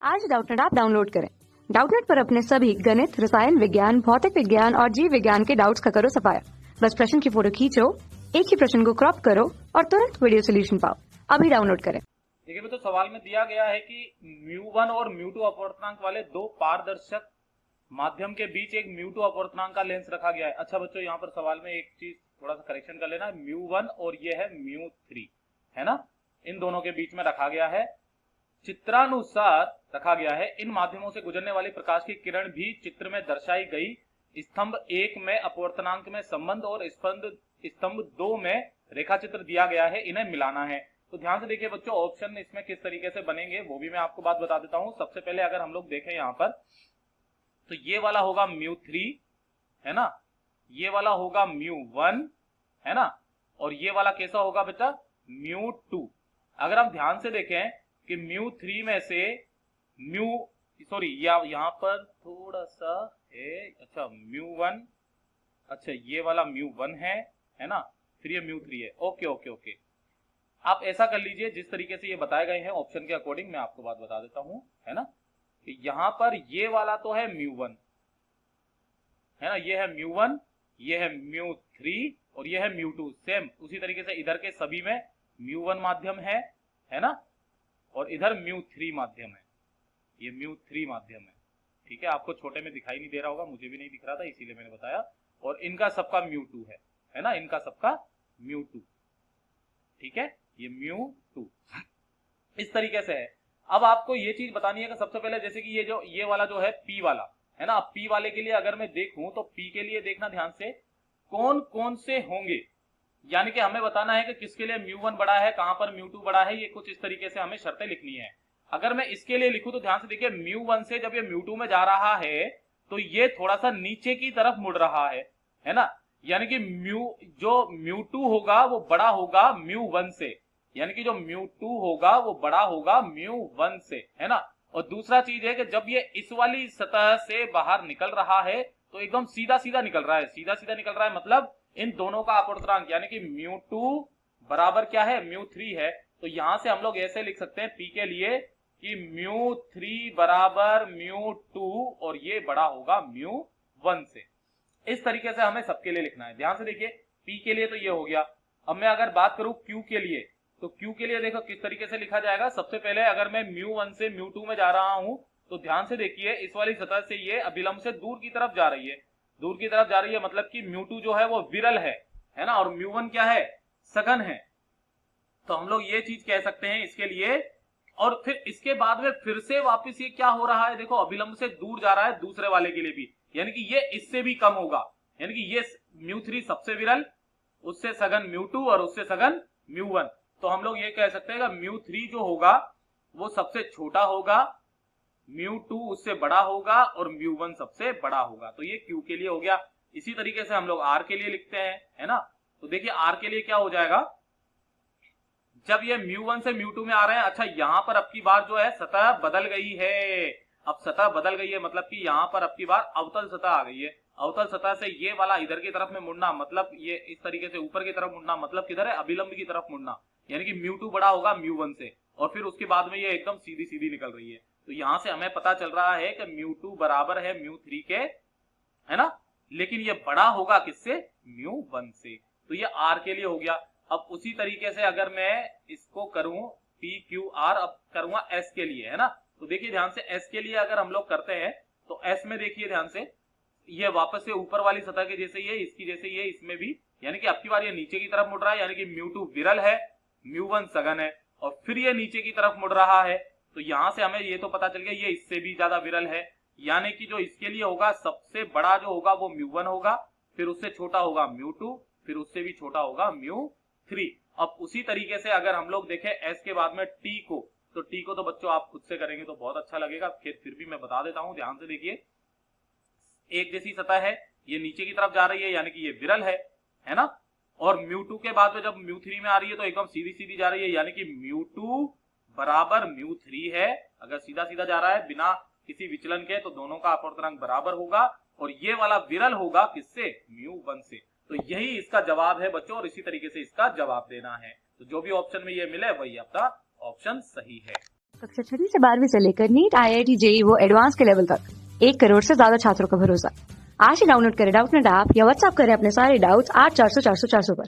आज Doubtnut app download करें। Doubtnut पर अपने सभी गणित, रसायन विज्ञान, भौतिक विज्ञान और जीव विज्ञान के डाउट्स का करो सफाया। बस प्रश्न की फोटो खींचो, एक ही प्रश्न को क्रॉप करो और तुरंत वीडियो सोल्यूशन पाओ। अभी डाउनलोड करें। देखिए तो सवाल में दिया गया है कि μ1 और μ2 अपवर्तनांक वाले दो पारदर्शक माध्यम के बीच एक μ2 अपवर्तनांक का लेंस रखा गया है। अच्छा बच्चों, यहाँ पर सवाल में एक चीज थोड़ा सा करेक्शन कर लेना, μ1 और ये है μ3, है ना, इन दोनों के बीच में रखा गया है, चित्रानुसार रखा गया है। इन माध्यमों से गुजरने वाली प्रकाश की किरण भी चित्र में दर्शाई गई स्तंभ 1 में अपवर्तनांक में संबंध और स्तंभ 2 में रेखाचित्र दिया गया है, इन्हें मिलाना है। तो ध्यान से देखिए बच्चों, ऑप्शन इसमें किस तरीके से बनेंगे वो भी मैं आपको बात बता देता हूं। सबसे पहले अगर हम लोग देखें यहाँ पर, तो ये वाला होगा μ3, है ना, ये वाला होगा μ1, है ना, और ये वाला कैसा होगा बेटा, μ2। अगर हम ध्यान से देखें कि μ3 में से यहाँ पर थोड़ा सा है, अच्छा μ1, अच्छा ये वाला μ1 है ना, फिर ये μ3 है। ओके ओके ओके, आप ऐसा कर लीजिए जिस तरीके से ये बताए गए हैं ऑप्शन के अकॉर्डिंग, मैं आपको बात बता देता हूं, है ना, कि यहां पर ये वाला तो है μ1, है ना, ये है μ1, ये है μ3 और ये है μ2। सेम उसी तरीके से इधर के सभी में μ1 माध्यम है ना, और इधर μ3 माध्यम है, ये μ3 माध्यम है। ठीक है, आपको छोटे में दिखाई नहीं दे रहा होगा, मुझे भी नहीं दिख रहा था इसीलिए मैंने बताया। और इनका सबका μ2 है ना, इनका सबका μ2। ठीक है, ये μ2 इस तरीके से है। अब आपको ये चीज बतानी है कि सबसे पहले जैसे कि ये वाला जो है P वाला, है ना, P वाले के लिए अगर मैं देखूं तो P के लिए देखना ध्यान से कौन कौन से होंगे, यानी कि हमें बताना है कि किसके लिए μ1 बड़ा है, कहां पर μ2 बड़ा है, ये कुछ इस तरीके से हमें शर्तें लिखनी है। अगर मैं इसके लिए लिखूं तो ध्यान से देखिए, μ1 से जब ये μ2 में जा रहा है तो ये थोड़ा सा नीचे की तरफ मुड़ रहा है ना, यानी कि जो μ2 होगा वो बड़ा होगा μ1 से, यानी कि जो μ2 होगा वो बड़ा होगा μ1 से, है ना। और दूसरा चीज है कि जब ये इस वाली सतह से बाहर निकल रहा है तो एकदम सीधा सीधा निकल रहा है, सीधा सीधा निकल रहा है, मतलब इन दोनों का अपवर्तनांक यानी कि μ2 बराबर क्या है, μ3 है। तो यहां से हम लोग ऐसे लिख सकते हैं P के लिए कि μ3 बराबर μ2 और ये बड़ा होगा μ1 से। इस तरीके से हमें सबके लिए लिखना है। ध्यान से देखिए, P के लिए तो ये हो गया। अब मैं अगर बात करूं Q के लिए, तो Q के लिए देखो किस तरीके से लिखा जाएगा। सबसे पहले अगर मैं μ1 से μ2 में जा रहा हूं तो ध्यान से देखिए, इस वाली सतह से ये अभिलंब से दूर की तरफ जा रही है, दूर की तरफ जा रही है, मतलब कि μ2 जो है वो विरल है ना, और μ1 क्या है, सघन है। तो हम लोग ये चीज कह सकते हैं इसके लिए। और फिर इसके बाद में फिर से वापस ये क्या हो रहा है, देखो अभिलंब से दूर जा रहा है दूसरे वाले के लिए भी, यानी कि ये इससे भी कम होगा, यानी कि ये μ3 सबसे विरल, उससे सघन μ2 और उससे सघन μ1। तो हम लोग ये कह सकते हैं कि μ3 जो होगा वो सबसे छोटा होगा, μ2 उससे बड़ा होगा और μ1 सबसे बड़ा होगा। तो ये Q के लिए हो गया। इसी तरीके से हम लोग R के लिए लिखते हैं, है ना। तो देखिए R के लिए क्या हो जाएगा, जब ये μ1 से μ2 में आ रहे हैं, अच्छा यहाँ पर अब की बार जो है सतह बदल गई है, अब सतह बदल गई है, मतलब कि यहाँ पर अब की बार अवतल सतह आ गई है। अवतल सतह से ये वाला इधर की तरफ में मुड़ना, मतलब ये इस तरीके से ऊपर की तरफ मुड़ना, मतलब किधर है, अभिलंब की तरफ मुड़ना, यानी कि μ2 बड़ा होगा μ1 से, और फिर उसके बाद में ये एकदम सीधी सीधी निकल रही है। तो यहां से हमें पता चल रहा है कि μ2 बराबर है μ3 के, है ना, लेकिन ये बड़ा होगा किससे, μ1 से। तो ये R के लिए हो गया। अब उसी तरीके से अगर मैं इसको करूं PQR, अब करूंगा S के लिए, है ना। तो देखिए ध्यान से, S के लिए अगर हम लोग करते हैं तो S में देखिए ध्यान से, ये वापस से ऊपर वाली सतह के जैसे ये, इसकी जैसे ये, इसमें भी, यानी कि अब की बार ये नीचे की तरफ मुड़ रहा है, यानी कि μ2 विरल है, μ1 सघन है, और फिर ये नीचे की तरफ मुड़ रहा है। तो यहां से हमें ये तो पता चल गया ये इससे भी ज्यादा विरल है, यानी कि जो इसके लिए होगा सबसे बड़ा जो होगा वो μ1 होगा, फिर उससे छोटा होगा μ2, फिर उससे भी छोटा होगा μ3। अब उसी तरीके से अगर हम लोग देखें S के बाद में T को, तो T को तो बच्चों आप खुद से करेंगे तो बहुत अच्छा लगेगा, फिर भी मैं बता देता हूं। ध्यान से देखिए, एक जैसी सतह है, ये नीचे की तरफ जा रही है, यानी कि ये विरल है ना, और μ2 के बाद में जब μ3 में आ रही है तो एकदम सीधी सीधी जा रही है, यानी कि μ2 बराबर μ3 है। अगर सीधा सीधा जा रहा है बिना किसी विचलन के तो दोनों का अपवर्तनांक बराबर होगा, और ये वाला विरल होगा किससे, μ1 से। तो यही इसका जवाब है बच्चों, और इसी तरीके से इसका जवाब देना है। तो जो भी ऑप्शन में ये मिले वही आपका ऑप्शन सही है। कक्षा 6 से 12वीं से लेकर नीट, IIT, JEE वो एडवांस के लेवल तक 1 करोड़ से ज्यादा छात्रों का भरोसा। आज ही डाउनलोड करें डाउटनेट ऐप या व्हाट्सएप करें अपने सारे डाउट्स 8400 400 400 पर।